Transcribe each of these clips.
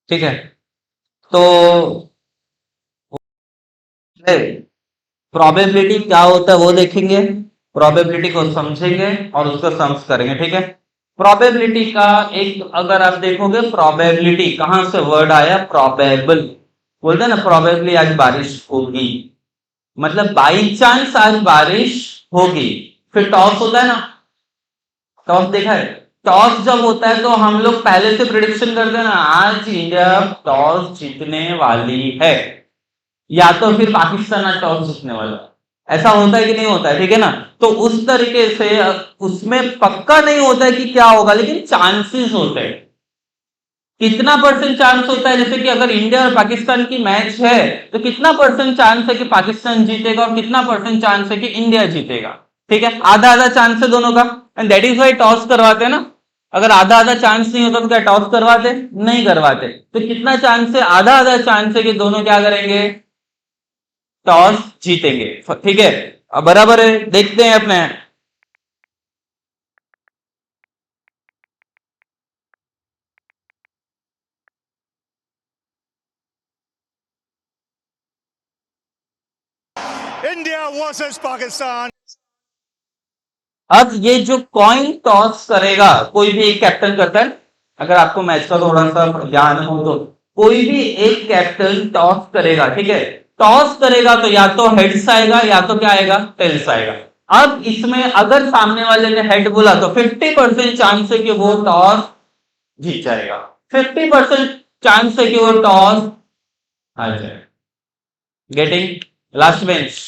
ठीक है, तो प्रोबेबिलिटी क्या होता है वो देखेंगे, प्रोबेबिलिटी को समझेंगे और उसको सम्स करेंगे। ठीक है, प्रोबेबिलिटी का एक अगर आप देखोगे, प्रोबेबिलिटी कहां से वर्ड आया, प्रोबेबल, बोलते हैं ना प्रोबेबली आज बारिश होगी, मतलब बाई चांस आज बारिश होगी। फिर टॉस होता है ना, टॉस देखा है, टॉस जब होता है तो हम लोग पहले से प्रिडिक्शन करते हैं ना, आज इंडिया टॉस जीतने वाली है, या तो फिर पाकिस्तान आज टॉस जीतने वाला है। ऐसा होता है कि नहीं होता है, ठीक है ना। तो उस तरीके से उसमें पक्का नहीं होता है कि क्या होगा, लेकिन चांसेस होते हैं। कितना परसेंट चांस होता है, जैसे कि अगर इंडिया और पाकिस्तान की मैच है तो कितना परसेंट चांस है कि पाकिस्तान जीतेगा और कितना परसेंट चांस है कि इंडिया जीतेगा। ठीक है, आधा आधा चांस है दोनों का, and that is why toss करवाते हैं ना। अगर आधा आधा चांस नहीं होता तो क्या टॉस करवाते, नहीं करवाते। तो कितना चांस है, आधा आधा चांस है कि दोनों क्या करेंगे, टॉस जीतेंगे। ठीक है, अब बराबर है, देखते हैं अपने। India versus Pakistan. अब ये जो कॉइन टॉस करेगा, कोई भी एक कैप्टन करता है, अगर आपको मैच का थोड़ा सा ज्ञान हो तो कोई भी एक कैप्टन टॉस करेगा। ठीक है, टॉस करेगा तो या तो हेड्स आएगा या तो क्या आएगा, टेल्स आएगा। अब इसमें अगर सामने वाले ने हेड बोला तो 50% चांस है कि वो टॉस जीत जाएगा, 50% चांस है कि वो टॉस हार जाएगा। गेटिंग, लास्ट बेंच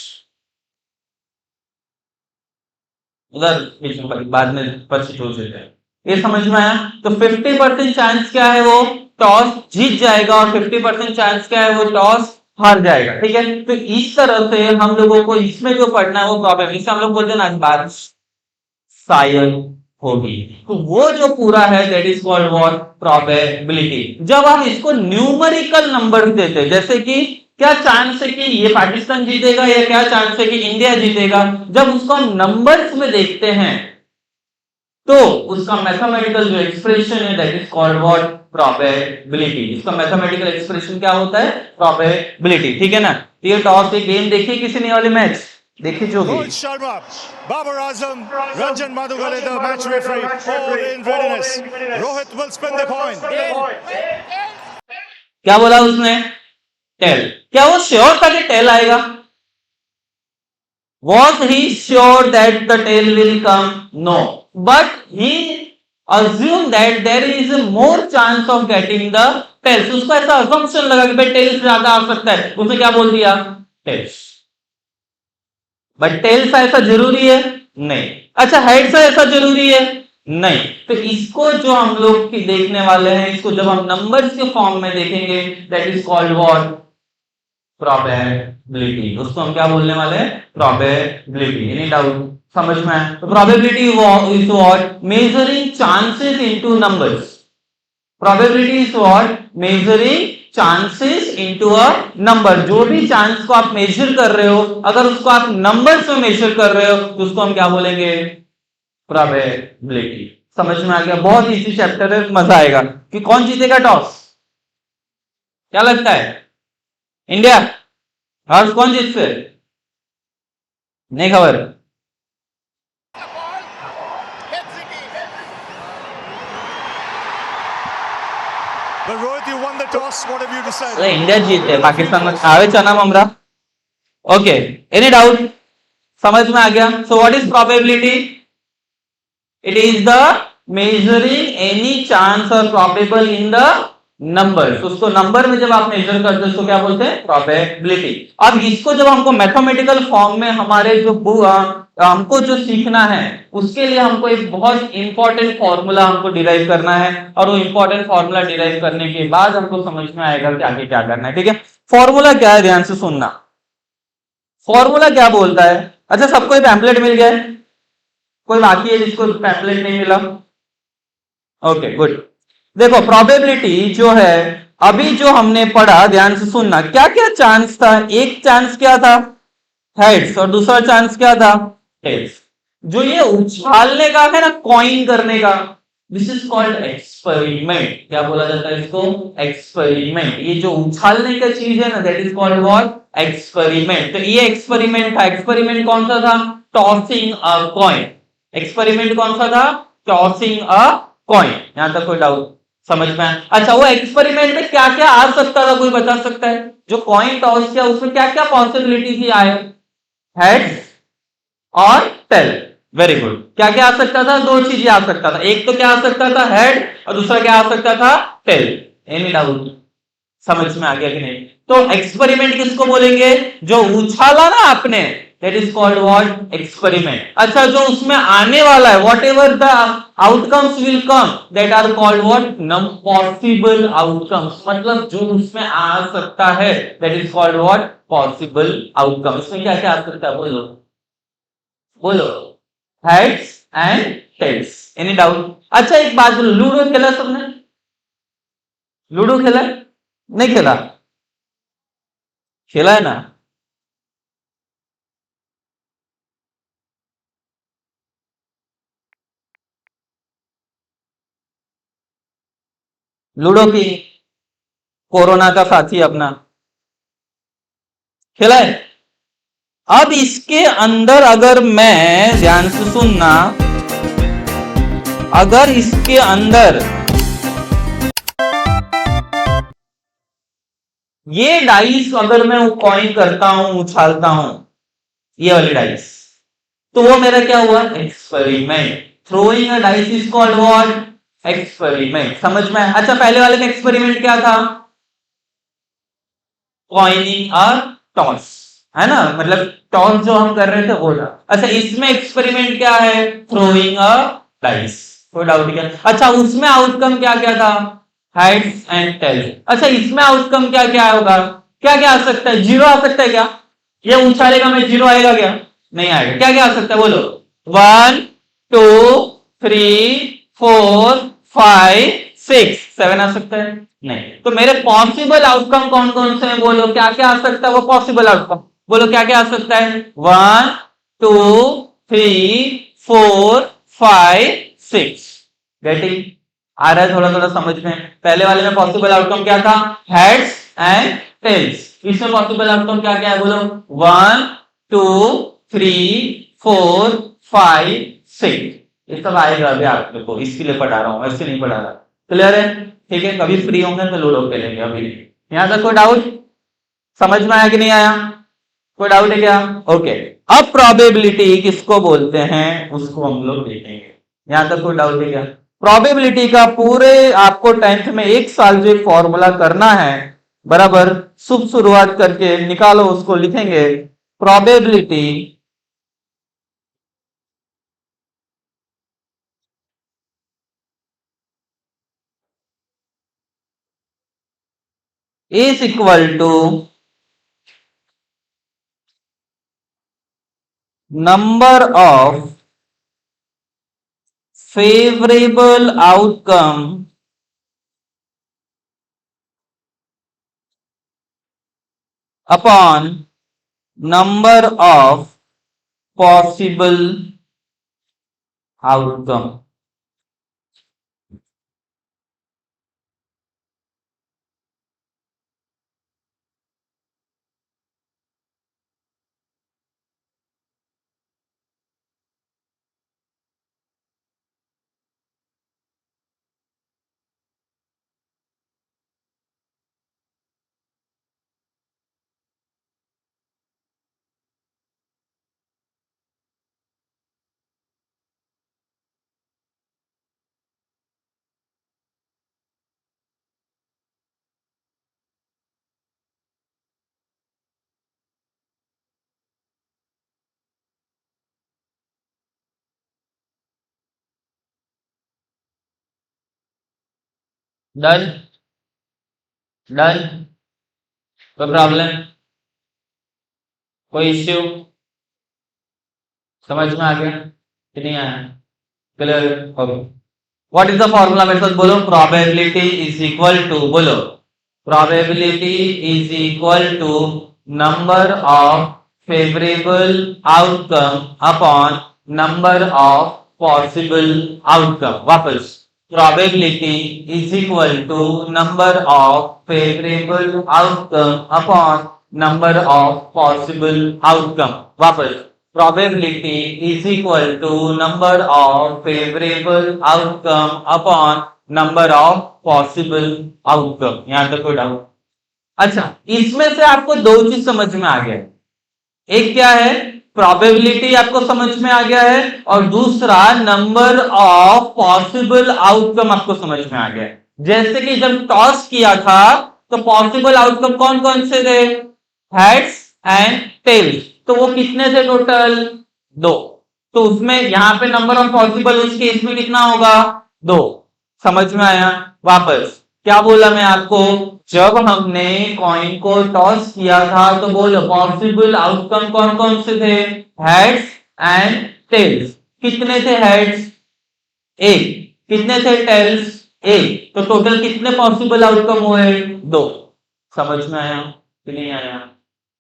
उधर बीच में बाद में पछित हो जाते हैं, ये समझ में आया। तो 50% चांस क्या है, वो टॉस जीत जाएगा और 50% चांस क्या है, वो टॉस हार जाएगा। ठीक है, तो इस तरह से हम लोगों को इसमें जो पढ़ना है वो प्रोबेबिलिटी, हम लोग बोलते हैं ना बारिश शायद होगी, तो वो जो पूरा है that is called what, probability. जब हम इसको न्यूमेरिकल नंबर देते हैं, जैसे कि क्या चांस है कि ये पाकिस्तान जीतेगा या क्या चांस है कि इंडिया जीतेगा, जब उसको हम नंबर्स में देखते हैं तो उसका मैथमेटिकल जो एक्सप्रेशन है that is called what, probability. इसका मैथमेटिकल एक्सप्रेशन क्या होता है, प्रोबेबिलिटी। ठीक है ना। तो ये टॉस एक गेम देखिए किसी ने वाली मैच देखी जो भी, Rohit Sharma, Babar Azam, Ranjan Madhugale, the match referee, all in readiness. Rohit will spin the coin. क्या बोला उसने, टेल। क्या वो श्योर था कि टेल आएगा, was he sure that the tail will come, no, but he assumed that there is a more chance of getting the tails। उसको ऐसा assumption लगा कि भाई टेल्स ज्यादा आ सकता है, उसने क्या बोल दिया, टेल्स। बट टेल्स ऐसा जरूरी है, नहीं। अच्छा हेड्स ऐसा जरूरी है, नहीं। तो इसको जो हम लोग देखने वाले हैं, इसको जब हम नंबर्स के फॉर्म में देखेंगे that is called what, probability. उसको हम क्या बोलने वाले हैं, प्रोबेबिलिटी। एनी डाउट, समझ में आया। तो probability is what, measuring chances into numbers. Probability is what, measuring chances into a number. जो भी चांस को आप मेजर कर रहे हो, अगर उसको आप नंबर्स में मेजर कर रहे हो तो उसको हम क्या बोलेंगे, प्रोबेबिलिटी। समझ में आ गया, बहुत इजी चैप्टर है, मजा आएगा। कि कौन जीतेगा टॉस, क्या लगता है, इंडिया, हर्ष कौन जीतसे, नहीं खबर। But Rohit, you won the toss. What have you decided? India जीते, पाकिस्तान में आवे चना ममरा। ओके, एनी डाउट, समझ में आ गया। So what is probability, it is the measuring any chance और प्रोबेबल इन द नंबर। उसको नंबर में जब आप मेजर करते हैं उसको क्या बोलते हैं, प्रोबेबिलिटी। अब इसको जब हमको मैथमेटिकल फॉर्म में हमारे जो हमको जो सीखना है उसके लिए हमको एक बहुत इंपॉर्टेंट फॉर्मूला हमको डिराइव करना है, और वो इंपॉर्टेंट फॉर्मूला डिराइव करने के बाद हमको समझ में आएगा कि आगे क्या करना है। ठीक है, फॉर्मूला क्या है, ध्यान से सुनना। फॉर्मूला क्या बोलता है, अच्छा सबको ये पैम्पलेट मिल गया है, कोई बाकी है जिसको पैम्पलेट नहीं मिला, ओके गुड। देखो प्रोबेबिलिटी जो है, अभी जो हमने पढ़ा ध्यान से सुनना, क्या क्या चांस था। एक चांस क्या था, हेड्स, और दूसरा चांस क्या था, टेल्स। जो ये उछालने का है ना, कॉइन करने का, दिस इज कॉल्ड एक्सपेरिमेंट। क्या बोला जाता है इसको? एक्सपेरिमेंट। ये जो उछालने का चीज है ना, that is called what? Experiment. तो ये एक्सपेरिमेंट था। एक्सपेरिमेंट कौन सा था? Tossing a coin. एक्सपेरिमेंट कौन सा था? Tossing a coin. यहां तक कोई डाउट समझ में आया? अच्छा, वो एक्सपेरिमेंट में क्या क्या आ सकता था, कोई बता सकता है? जो कॉइन टॉस किया उसमें क्या क्या पॉसिबिलिटी थी आए? हेड्स और टेल। Very good. क्या क्या आ सकता था? दो चीजें आ सकता था। एक तो क्या आ सकता था? हेड, और दूसरा क्या आ सकता था? टेल। Any doubt? समझ में आ गया कि नहीं? तो एक्सपेरिमेंट किसको बोलेंगे? जो उछाला ना आपने, that is called what? Experiment. अच्छा, जो उसमें आने वाला है, whatever the outcomes will come, that are called what? Num possible outcomes. मतलब जो उसमें आ सकता है, that is called what? Possible outcome. इसमें क्या क्या आ सकता है? बोलो बोलो। Heads and tails. Any doubt? अच्छा, एक बात बोलो, लूडो खेला सबने? लूडो खेला? नहीं खेला? खेला है ना? लूडो की कोरोना का साथी अपना खेला है? अब इसके अंदर अगर मैं, ध्यान से सुनना, अगर इसके अंदर ये डाइस अगर मैं कॉइन करता हूं, उछालता हूं, ये वाली डाइस, तो वो मेरा क्या हुआ? Experiment. Throwing a dice is called what? Experiment. समझ में? अच्छा, पहले वाले में एक्सपेरिमेंट क्या था? कॉइनिंग अ टॉस, है ना? मतलब टॉस जो हम कर रहे थे वो था। अच्छा, इसमें एक्सपेरिमेंट क्या है? Throwing a dice. कोई डाउट क्या? अच्छा, उसमें आउटकम क्या क्या था? Heads and tails. अच्छा, इसमें आउटकम क्या क्या होगा? क्या क्या आ सकता है? जीरो आ सकता है क्या? ये उछालेगा मैं, जीरो आएगा क्या? नहीं आएगा। क्या क्या आ सकता है? बोलो। 1 2 3 4 5 6 7 आ सकता है? नहीं। तो मेरे पॉसिबल आउटकम कौन कौन से हैं? बोलो क्या क्या आ सकता है वो पॉसिबल आउटकम? बोलो क्या क्या आ सकता है? 1 2 3 4 5 6। गेटिंग? आ रहा है थोड़ा थोड़ा समझ में? पहले वाले में पॉसिबल आउटकम क्या था? Heads and tails. इसमें पॉसिबल आउटकम क्या क्या है? बोलो। 1 2 3 4 5 6। ये सब आएगा अभी आपको को, इसके लिए पढ़ा रहा हूं, ऐसे नहीं पढ़ा रहा। क्लियर है? ठीक है, कभी फ्री होंगे तो लूडो खेलेंगे। अभी यहां तक कोई डाउट समझ में आया कि नहीं आया? कोई डाउट है क्या? ओके। अब प्रोबेबिलिटी किसको बोलते हैं उसको हम लोग देखेंगे। यहां तक कोई डाउट है क्या? प्रोबेबिलिटी का पूरे आपको 10th में एक साल जो फॉर्मूला करना है, बराबर, शुभ शुरुआत करके निकालो, उसको लिखेंगे। Probability is equal to number of favorable outcome upon number of possible outcome. Done? Done? कोई प्रॉब्लम? कोई इश्यू? समझ में आ गया कि नहीं आया? Clear? Okay. What is the formula? मेरे साथ बोलो। प्रोबेबिलिटी इज इक्वल टू, बोलो, probability is equal to number of favourable outcome upon number of possible outcome. वापस, probability is equal to number of favorable outcome upon number of possible outcome. वापस probability is equal to number of favorable outcome upon number of possible outcome. यहां तक कोई doubt? अच्छा, इसमें से आपको दो चीज समझ में आ गया। एक क्या है, प्रोबेबिलिटी आपको समझ में आ गया है, और दूसरा नंबर ऑफ पॉसिबल आउटकम आपको समझ में आ गया है। जैसे कि जब टॉस किया था तो पॉसिबल आउटकम कौन कौन से थे, हेड्स एंड टेल्स, तो वो कितने थे टोटल, 2। तो उसमें यहां पे नंबर ऑफ पॉसिबल उस केस में कितना होगा, 2। समझ में आया? वापस क्या बोला मैं आपको, जब हमने कॉइन को टॉस किया था तो बोलो पॉसिबल आउटकम कौन कौन से थे, हेड्स एंड टेल्स। कितने थे हेड्स, 1। कितने थे टेल्स, 1। तो टोटल कितने पॉसिबल आउटकम हुए, 2। समझ में आया कि नहीं आया,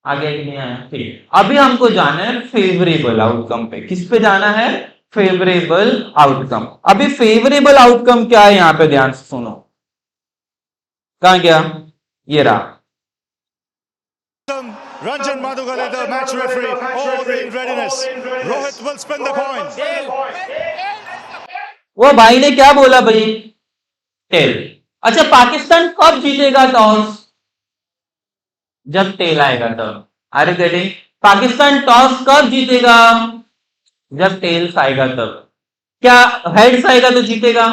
आगे कि नहीं आया? ठीक, अभी हमको जाना है फेवरेबल आउटकम पे। किस पे जाना है, फेवरेबल आउटकम। अभी फेवरेबल आउटकम क्या है, यहां पे ध्यान से सुनो। कहां गया, ये रहा। Ranjan Madhugale, the match referee, all in readiness. Rohit will spin the coin. वो भाई ने क्या बोला भाई, टेल। अच्छा, पाकिस्तान कब जीतेगा टॉस, जब टेल आएगा तब। अरे गेटिंग, पाकिस्तान टॉस कब जीतेगा, जब टेल्स आएगा तब। क्या हेड्स आएगा तो जीतेगा।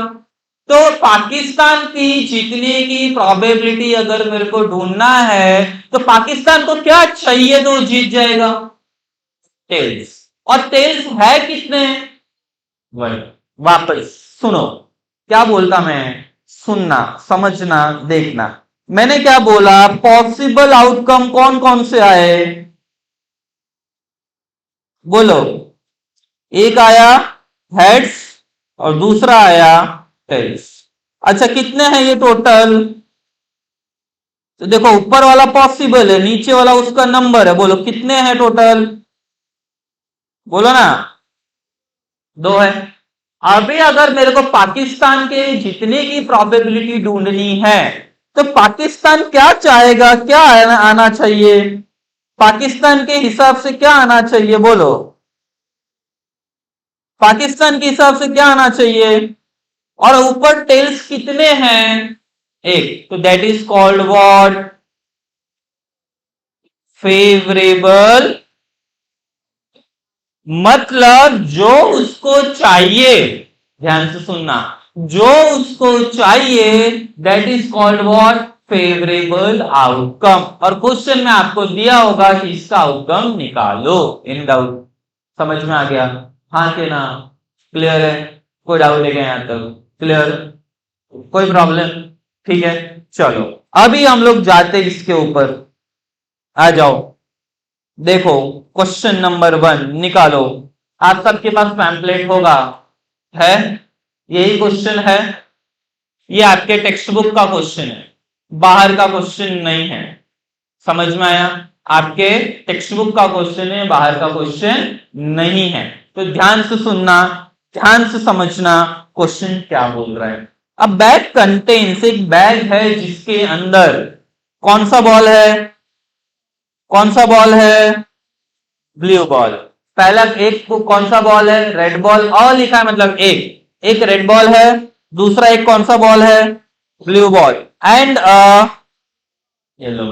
तो पाकिस्तान की जीतने की प्रोबेबिलिटी अगर मेरे को ढूंढना है तो पाकिस्तान को क्या चाहिए तो जीत जाएगा, टेल्स। और टेल्स है कितने, वही। वापस सुनो क्या बोलता मैं, सुनना, समझना, देखना। मैंने क्या बोला, पॉसिबल आउटकम कौन कौन से आए, बोलो। एक आया हेड्स और दूसरा आया टेल्स। अच्छा, कितने हैं ये टोटल, तो देखो ऊपर वाला पॉसिबल है, नीचे वाला उसका नंबर है। बोलो कितने हैं टोटल, बोलो ना, 2 है। अभी अगर मेरे को पाकिस्तान के जीतने की प्रोबेबिलिटी ढूंढनी है तो पाकिस्तान क्या चाहेगा, क्या आना चाहिए, पाकिस्तान के हिसाब से क्या आना चाहिए, बोलो। पाकिस्तान के हिसाब से क्या आना चाहिए, और ऊपर टेल्स कितने हैं, 1। तो that is called what, favourable. मतलब जो उसको चाहिए, ध्यान से सुनना, जो उसको चाहिए that is called what, favourable outcome. और क्वेश्चन में आपको दिया होगा कि इसका आउटकम निकालो, इन डाउट। समझ में आ गया, हाँ के ना, क्लियर है, कोई डाउट है क्या यहां तक, क्लियर, कोई प्रॉब्लम, ठीक है। चलो अभी हम लोग जाते इसके ऊपर, आ जाओ। देखो क्वेश्चन नंबर 1 निकालो। आप सबके पास पैम्पलेट होगा, है, यही क्वेश्चन है। ये आपके टेक्स्ट बुक का क्वेश्चन है, बाहर का क्वेश्चन नहीं है। समझ में आया, आपके टेक्स्ट बुक का क्वेश्चन है, बाहर का क्वेश्चन नहीं है। तो ध्यान से सुनना, ध्यान से समझना क्वेश्चन क्या बोल रहा है। अब बैग कंटेन्स, एक बैग है जिसके अंदर कौन सा बॉल है, कौन सा बॉल है, ब्लू बॉल। पहला एक कौन सा बॉल है, रेड बॉल, और लिखा है मतलब एक रेड बॉल है, दूसरा एक कौन सा बॉल है, blue ball, and yellow.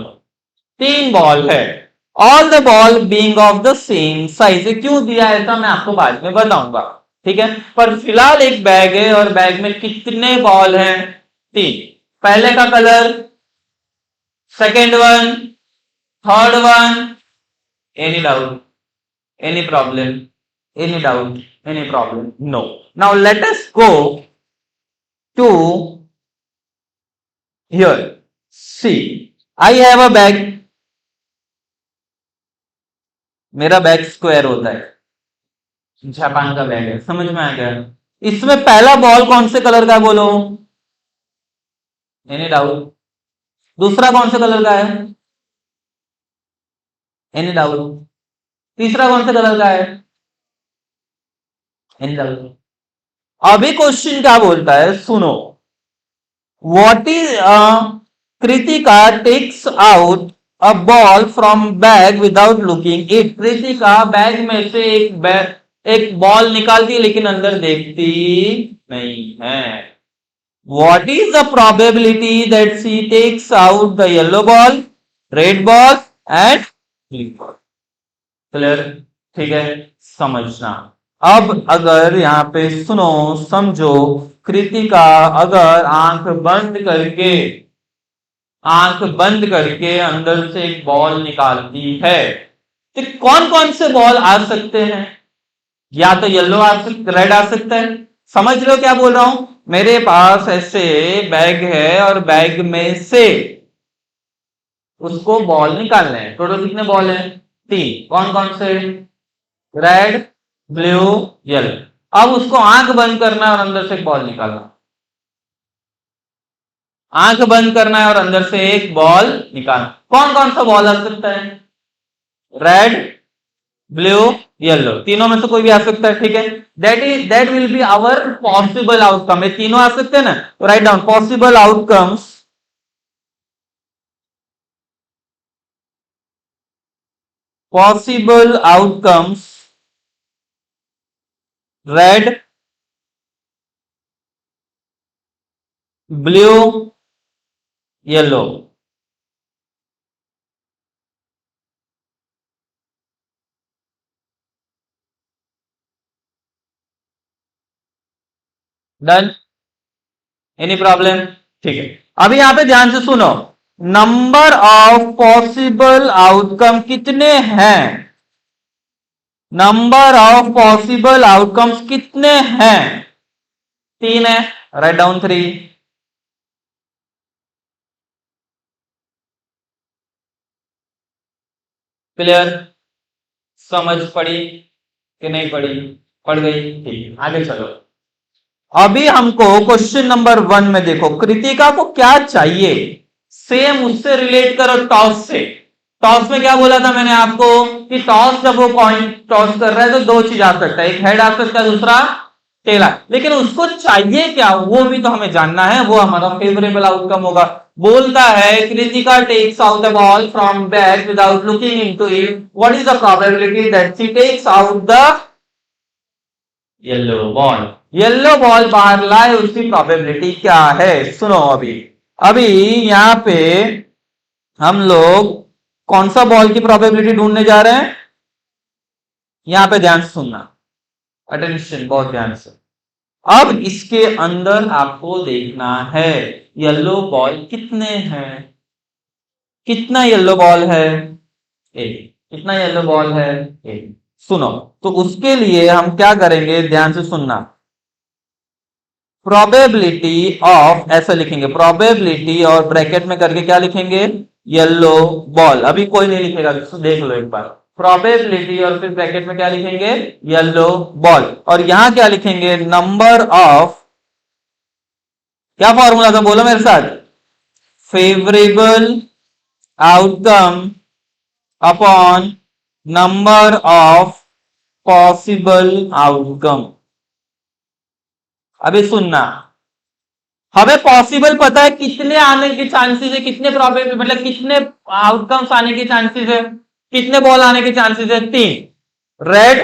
3 ball है, all the ball being of the same size. क्यों दिया है ऐसा मैं आपको बाद में बताऊंगा, ठीक है। पर फिलहाल एक बैग है और बैग में कितने बॉल हैं, 3। पहले का colour, second one, third one, any doubt, any problem, any doubt, any problem, no. Now let us go to here. See, I have a bag. मेरा बैग स्क्वायर होता है, जापान का बैग है, समझ में आ गया। इसमें पहला बॉल कौन से कलर का है, बोलो, एनी डाउट। दूसरा कौन से कलर का है, एनी डाउट। तीसरा कौन से कलर का है, एनी डाउट। अभी क्वेश्चन क्या बोलता है सुनो, what is Kritika takes out a ball from bag without looking it. Kritika bag में से एक बॉल निकालती है लेकिन अंदर देखती नहीं है। What is the probability that she takes out the yellow ball, red ball and blue ball. Clear? ठीक है, समझना। अब अगर यहां पे सुनो समझो, कृतिका अगर आंख बंद करके अंदर से एक बॉल निकालती है तो कौन कौन से बॉल आ सकते हैं? या तो येलो आ सकता, रेड आ सकता है। समझ रहे हो क्या बोल रहा हूं? मेरे पास ऐसे बैग है और बैग में से उसको बॉल निकालने हैं। टोटल कितने बॉल हैं? 3। कौन कौन से? Red, blue, yellow. अब उसको आंख बंद करना है और अंदर से एक बॉल निकालना। आंख बंद करना है और अंदर से एक बॉल निकालना। कौन कौन सा बॉल आ सकता है? रेड, ब्लू, येलो, तीनों में से कोई भी आ सकता है। ठीक है, that will be our possible outcome. ये तीनों आ सकते हैं ना, तो write down possible outcomes. Possible outcomes, red, blue, yellow. Done? Any problem? ठीक है, अभी यहां पे ध्यान से सुनो, नंबर ऑफ पॉसिबल आउटकम कितने हैं? नंबर ऑफ पॉसिबल आउटकम्स कितने हैं? 3 है, राइट डाउन 3। क्लियर? समझ पड़ी कि नहीं पड़ी? पड़ गई? ठीक, आगे चलो। अभी हमको क्वेश्चन नंबर 1 में देखो, कृतिका को क्या चाहिए? सेम उससे रिलेट करो टॉस से। टॉस में क्या बोला था मैंने आपको कि टॉस जब वो कॉइन टॉस कर रहा है तो दो चीज आ सकता है, एक हेड आ सकता है, दूसरा टेल। लेकिन उसको चाहिए क्या वो भी तो हमें जानना है, वो हमारा फेवरेबल आउटकम होगा। बोलता है Kritika takes out the ball from bag without looking into it, what is the probability that she takes out the yellow ball. Yellow ball बाहर लाए उसकी प्रोबेबिलिटी क्या है? सुनो, अभी अभी यहां पे हम लोग कौन सा बॉल की प्रोबेबिलिटी ढूंढने जा रहे हैं? यहां पे ध्यान से सुनना, अटेंशन, बहुत ध्यान से। अब इसके अंदर आपको देखना है येलो बॉल कितने हैं। कितना येलो बॉल है? एक। कितना येलो बॉल है? एक। सुनो, तो उसके लिए हम क्या करेंगे, ध्यान से सुनना। प्रोबेबिलिटी ऑफ ऐसा लिखेंगे, प्रोबेबिलिटी और ब्रैकेट में करके क्या लिखेंगे? Yellow ball. अभी कोई नहीं लिखेगा, देख लो एक बार। प्रोबेबिलिटी और फिर ब्रैकेट में क्या लिखेंगे? Yellow ball. और यहां क्या लिखेंगे? नंबर ऑफ, क्या फॉर्मूला था बोलो मेरे साथ? Favourable outcome upon number of possible outcome. अभी सुनना, हमें पॉसिबल पता है कितने आने के चांसेस है, कितने प्रोबेबल मतलब कितने आउटकम्स आने के चांसेस है, कितने बॉल आने के चांसेस है? 3, रेड,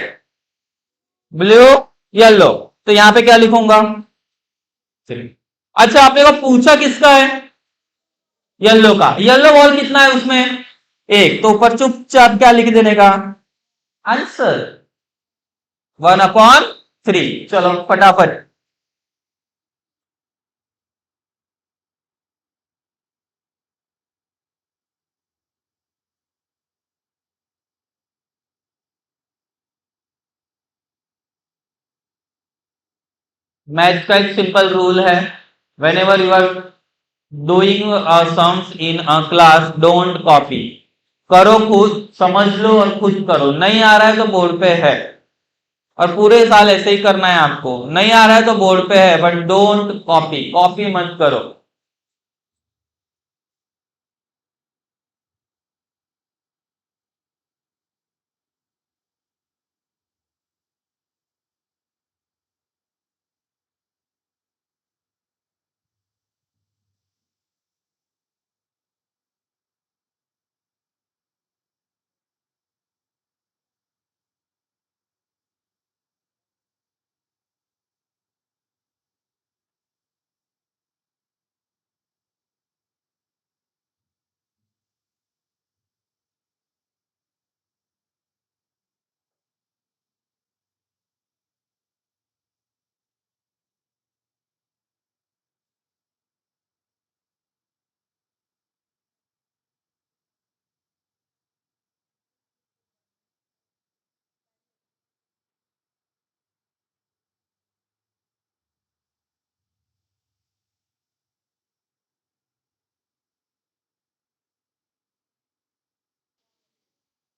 ब्लू, येलो। तो यहां पे क्या लिखूंगा? 3। अच्छा, आपने को पूछा किसका है? येलो का। येलो बॉल कितना है उसमें? एक। तो ऊपर चुपचाप क्या लिख देने का? आंसर 1/3। चलो फटाफट। मैथ का एक सिंपल रूल है, whenever you are doing sums in class don't copy. करो खुद, समझ लो और खुद करो। नहीं आ रहा है तो बोर्ड पे है, और पूरे साल ऐसे ही करना है आपको। नहीं आ रहा है तो बोर्ड पे है, बट डोंट कॉपी, कॉपी मत करो।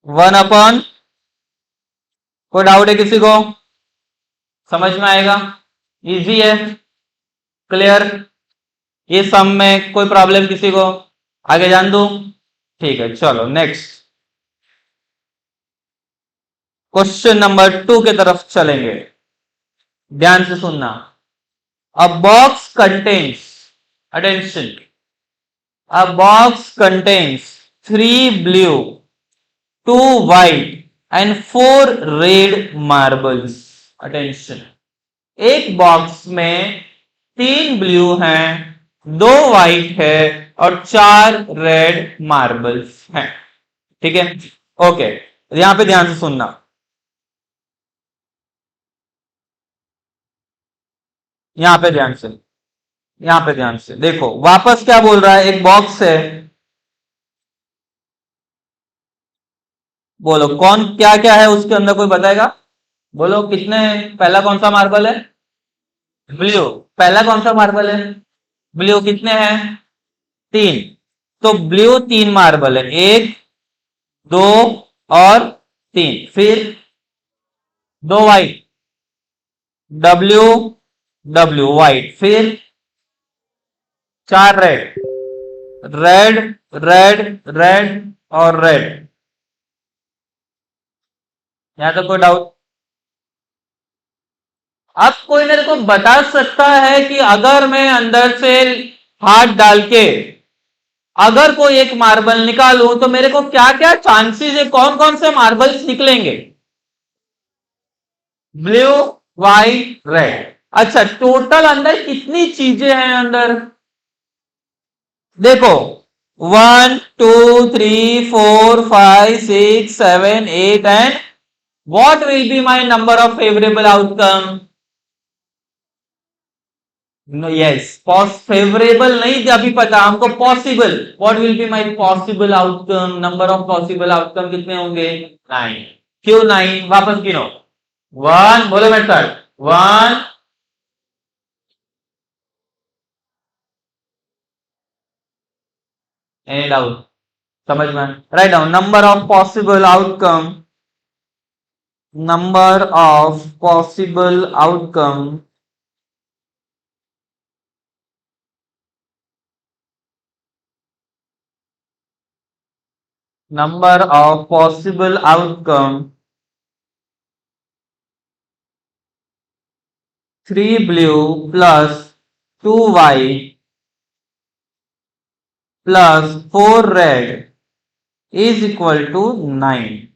1/, कोई डाउट है किसी को? समझ में आएगा? इजी है, क्लियर? ये सम में कोई प्रॉब्लम किसी को? आगे जान दो? ठीक है, चलो नेक्स्ट क्वेश्चन नंबर 2 की तरफ चलेंगे। ध्यान से सुनना। अ box contains, attention, a box contains 3 blue, 2 white and 4 red marbles. Attention, एक बॉक्स में 3 ब्लू हैं, 2 व्हाइट है और 4 रेड मार्बल्स हैं। ठीक है, ओके, यहां पे ध्यान से सुनना। यहां पे ध्यान से, यहां पे ध्यान से देखो, वापस क्या बोल रहा है? एक बॉक्स है, बोलो कौन क्या क्या है उसके अंदर, कोई बताएगा? बोलो कितने हैं? पहला कौन सा मार्बल है? ब्लू। पहला कौन सा मार्बल है? ब्लू। कितने हैं? 3। तो ब्लू 3 मार्बल है, 1, 2 और 3। फिर 2 व्हाइट, डब्ल्यू डब्ल्यू व्हाइट, फिर 4 रेड, रेड रेड रेड और रेड। यहां तक कोई डाउट? अब कोई मेरे को बता सकता है कि अगर मैं अंदर से हाथ डाल के अगर कोई एक मार्बल निकालूं तो मेरे को क्या क्या चांसेस है, कौन कौन से मार्बल्स निकलेंगे? Blue, white, red. अच्छा, टोटल अंदर कितनी चीजें हैं अंदर? देखो, 1 2 3 4 5 6 7 8 and what will be my number of favorable outcome? No, yes, favourable नहीं अभी पता हमको, possible. What will be my possible outcome? Number of possible outcome कितने होंगे? 9। क्यों 9? वापस गिनो। 1, बोलो मेरे साथ, 1, एनी डाउट? समझ में? Write down number of possible outcome, number of possible outcome number of possible outcome 3 blue plus 2 white plus 4 red is equal to 9.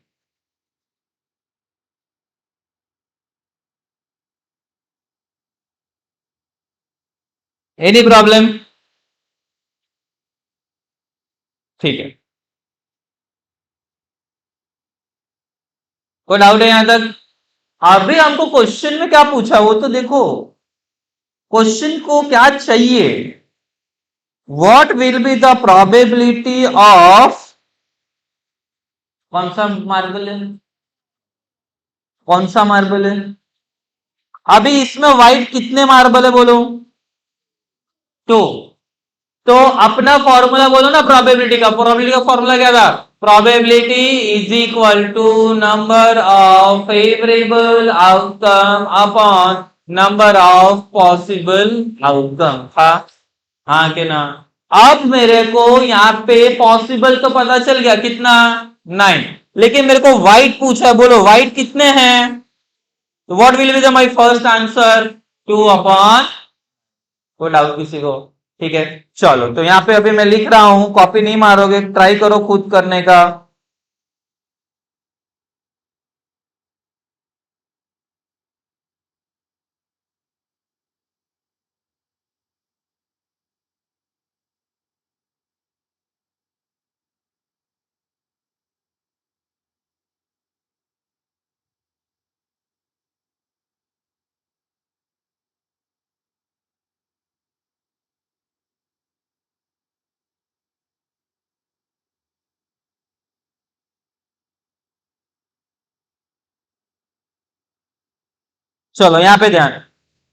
Any problem? ठीक है, कोई डाउट है यहां तक? अभी हमको क्वेश्चन में क्या पूछा वो तो देखो, क्वेश्चन को क्या चाहिए? What will be the probability of, कौन सा मार्बल है? कौन सा मार्बल है? अभी इसमें व्हाइट कितने मार्बल है बोलो? 2। तो अपना फॉर्मूला बोलो ना प्रोबेबिलिटी का। प्रोबेबिलिटी का फॉर्मूला क्या था? Probability is equal to number of favourable outcome upon number of possible outcome था। हाँ के ना? अब मेरे को यहाँ पे पॉसिबल तो पता चल गया, कितना? 9। लेकिन मेरे को व्हाइट पूछा है, बोलो व्हाइट कितने हैं? तो what will be the my first answer? 2 upon, कोई डाउट किसी को? ठीक है, चलो तो यहां पे अभी मैं लिख रहा हूं, कॉपी नहीं मारोगे, ट्राई करो खुद करने का। चलो यहां पे ध्यान,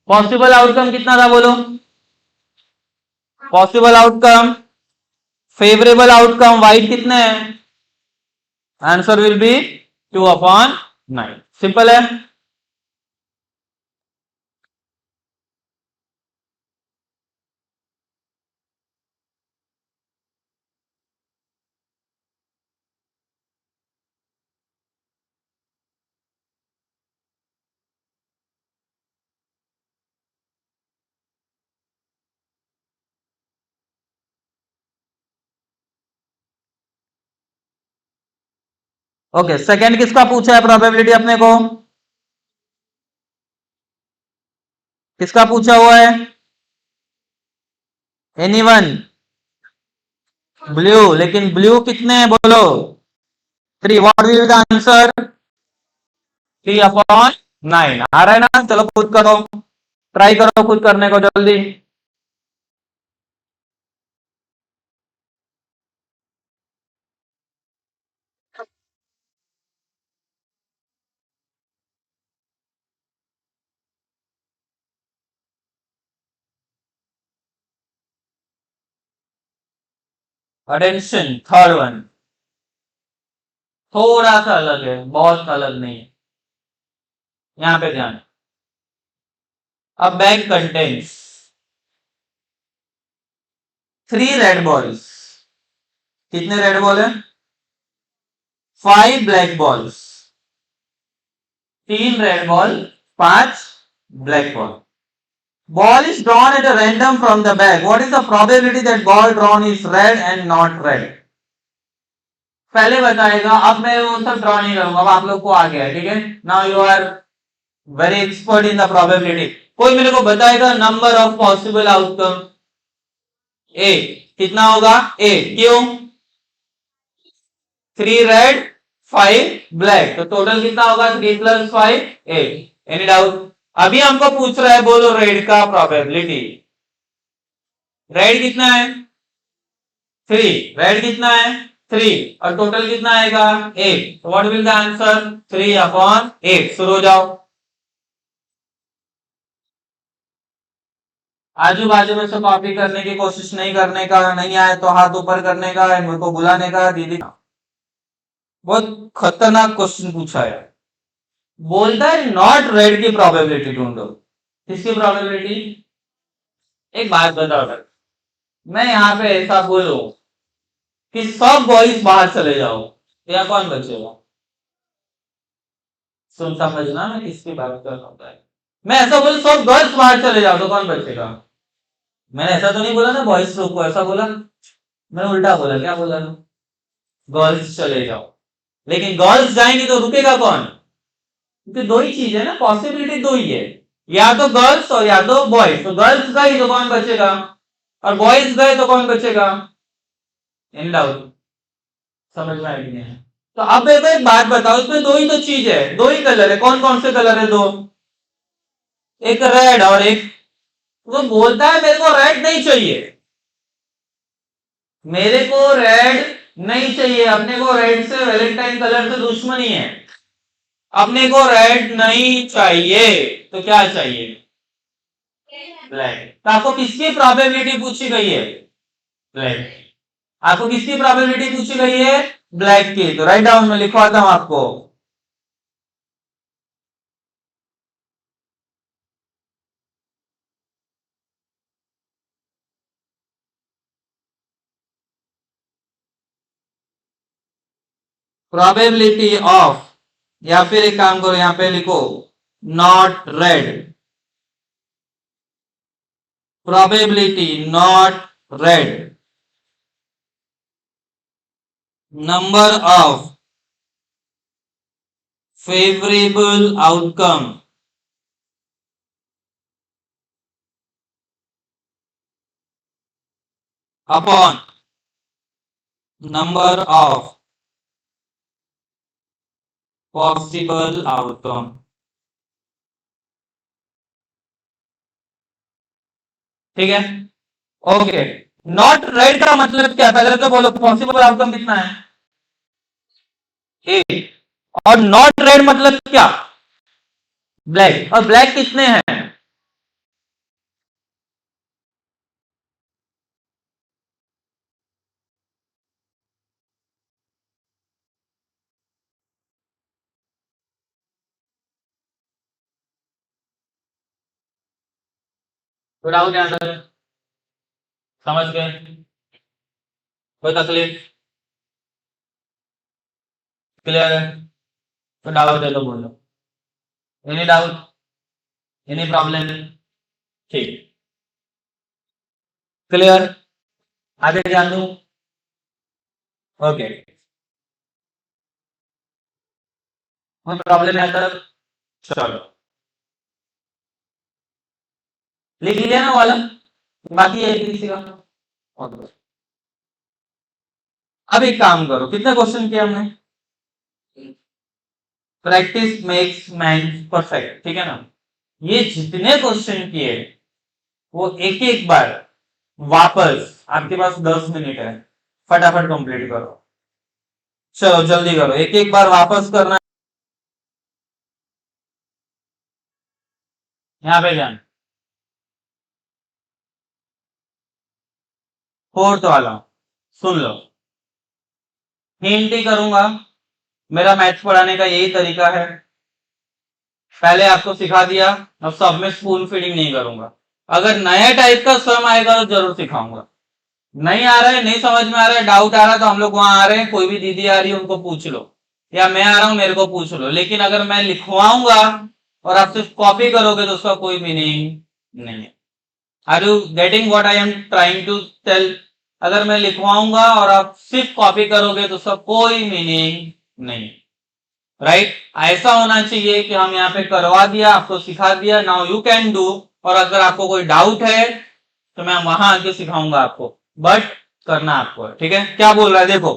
पॉसिबल आउटकम कितना था बोलो? Possible outcome, favourable outcome white कितने हैं? Answer will be 2/9। सिंपल है। ओके, सेकंड किसका पूछा है प्रोबेबिलिटी अपने को? किसका पूछा हुआ है? एनीवन? ब्लू, लेकिन ब्लू कितने हैं बोलो? 3। What will be the answer? 3/9 आ रहा है ना? चलो खुद करो, ट्राई करो खुद करने को जल्दी। अटेंशन, थर्ड वन थोड़ा सा अलग है, बहुत अलग नहीं है। यहां पे ध्यान। अ बैग कंटेन्स 3 रेड बॉल्स। कितने रेड बॉल है? 5 black balls. 3 red ball, 5 black ball. Ball is drawn at a random from the bag. What is the probability that ball drawn is red and not red? पहले बताएगा, अब मैं वो सब draw नहीं करूंगा, अब आप लोग को आ गया है, ठीक है। Now you are very expert in the probability. कोई मेरे को बताएगा नंबर ऑफ पॉसिबल आउटकम? ए। कितना होगा? ए। क्यों? 3 रेड 5 ब्लैक, तो टोटल कितना होगा? 3 + 5 8। Any doubt? अभी हमको पूछ रहा है, बोलो रेड का प्रोबेबिलिटी। रेड कितना है? 3। रेड कितना है? 3। और टोटल कितना आएगा? 8। What will the answer? 3/8। शुरू हो जाओ। आजू बाजू में से कॉपी करने की कोशिश नहीं करने का, नहीं आए तो हाथ ऊपर करने का, मेरे को बुलाने का, दीदी। बहुत खतरनाक क्वेश्चन पूछा है। बोलता है नॉट रेड की प्रोबेबिलिटी ढूंढो। किसकी प्रोबेबिलिटी? एक बात बताओ, अगर मैं यहाँ पे ऐसा बोलूं कि सब बॉयज बाहर चले जाओ, तो यहाँ कौन बचेगा? सुन समझना मैं किसकी बात कर रहा हूँ। मैं ऐसा बोलूं सब गर्ल्स बाहर चले जाओ, तो कौन बचेगा? मैंने ऐसा तो नहीं बोला ना बॉयज लोग को, ऐसा बोला? मैंने उल्टा बोला, क्या बोला? गर्ल्स चले जाओ। लेकिन गर्ल्स जाएंगी तो रुकेगा कौन? क्योंकि दो ही चीज है ना, पॉसिबिलिटी दो ही है, या तो गर्ल्स और या तो बॉयज। तो गर्ल्स गई तो कौन बचेगा, और बॉयज गए तो कौन बचेगा? In doubt? समझ में आएगी नहीं? तो अब मेरे को एक बात बताओ, इसमें दो ही तो चीज है, दो ही कलर है, कौन कौन से कलर है? दो, एक रेड और एक। वो बोलता है मेरे को रेड नहीं चाहिए, मेरे को रेड नहीं चाहिए, अपने को रेड से, वैलेंटाइन कलर से दुश्मनी है, अपने को रेड नहीं चाहिए, तो क्या चाहिए? ब्लैक। तो आपको किसकी प्रोबेबिलिटी पूछी गई है? ब्लैक। आपको किसकी प्रोबेबिलिटी पूछी गई है? ब्लैक की। तो राइट डाउन में लिखवाता हूं आपको। प्रोबेबिलिटी ऑफ, या फिर एक काम करो, यहां पे लिखो not red. Probability not red, number of favourable outcome upon number of possible outcome. ठीक है, ओके। नॉट रेड का मतलब क्या? पहले तो बोलो पॉसिबल आउटकम कितना है? ए। और नॉट रेड मतलब क्या? ब्लैक। और ब्लैक कितने हैं? कोई डाउट यहाँ तक? समझ गए? कोई तकलीफ? क्लियर है? तो डाउट है तो बोलो। Any doubt? Any problem? ठीक, क्लियर? आगे ध्यान दो। ओके, कोई प्रॉब्लम है तक? चलो लिख लिया ना वाला, बाकी है किसी का? ओके। अब एक काम करो, कितने क्वेश्चन किए हमने? प्रैक्टिस मेक्स मैन परफेक्ट, ठीक है ना? ये जितने क्वेश्चन किए वो एक एक बार वापस, आपके पास 10 मिनट है, फटाफट कंप्लीट करो। चलो जल्दी करो, एक एक बार वापस करना। यहां पे ध्यान, फोर्थ वाला सुन लो। हिंट ही करूंगा, मेरा मैथ्स पढ़ाने का यही तरीका है। पहले आपको सिखा दिया, अब सब में स्पून फीडिंग नहीं करूंगा। अगर नया टाइप का सम आएगा तो जरूर सिखाऊंगा। नहीं आ रहा है, नहीं समझ में आ रहा है, डाउट आ रहा है, तो हम लोग वहां आ रहे हैं, कोई भी दीदी आ रही है उनको पूछ लो, या मैं आ रहा हूं मेरे को पूछ लो। लेकिन अगर मैं लिखवाऊंगा और आप सिर्फ कॉपी करोगे तो उसका कोई मीनिंग नहीं है। Are you getting what I am trying to tell? अगर मैं लिखवाऊंगा और आप सिर्फ कॉपी करोगे तो उसका कोई मीनिंग नहीं, राइट? ऐसा होना चाहिए कि हम यहाँ पे करवा दिया, आपको सिखा दिया, नाउ यू कैन डू। और अगर आपको कोई डाउट है तो मैं वहां आके सिखाऊंगा आपको, बट करना आपको है, ठीक है? क्या बोल रहा है देखो,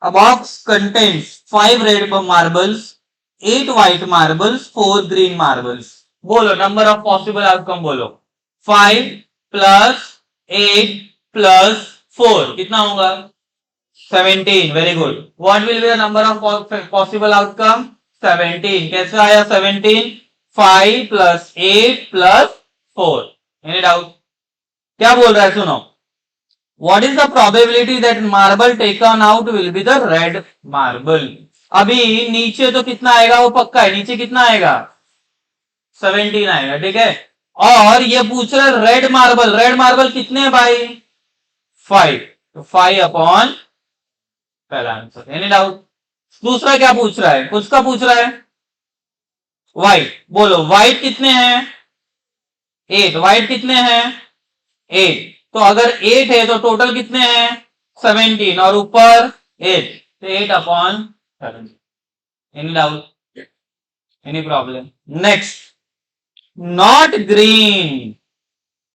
अ box contains 5 red marbles, 8 white marbles, 4 green marbles. बोलो नंबर ऑफ पॉसिबल आउटकम बोलो। 5 प्लस 8 प्लस 4 कितना होगा? 17। Very good. What will be the number of possible outcome? 17। कैसे आया 17? 5 प्लस 8 प्लस 4। Any doubt? क्या बोल रहा है सुनो, what is the probability that marble taken out will be the red marble? अभी नीचे तो कितना आएगा वो पक्का है, नीचे कितना आएगा? 17 आएगा, ठीक है? और ये पूछ रहा है रेड मार्बल, रेड मार्बल कितने हैं भाई? 5, तो 5 अपॉन पहला आंसर। Any doubt? दूसरा क्या पूछ रहा है, उसका पूछ रहा है व्हाइट। बोलो व्हाइट कितने हैं? 8। व्हाइट कितने हैं? 8। तो अगर 8 है तो टोटल कितने हैं? 17 और ऊपर 8, तो 8 upon 7। Any doubt? Any problem? Next, not green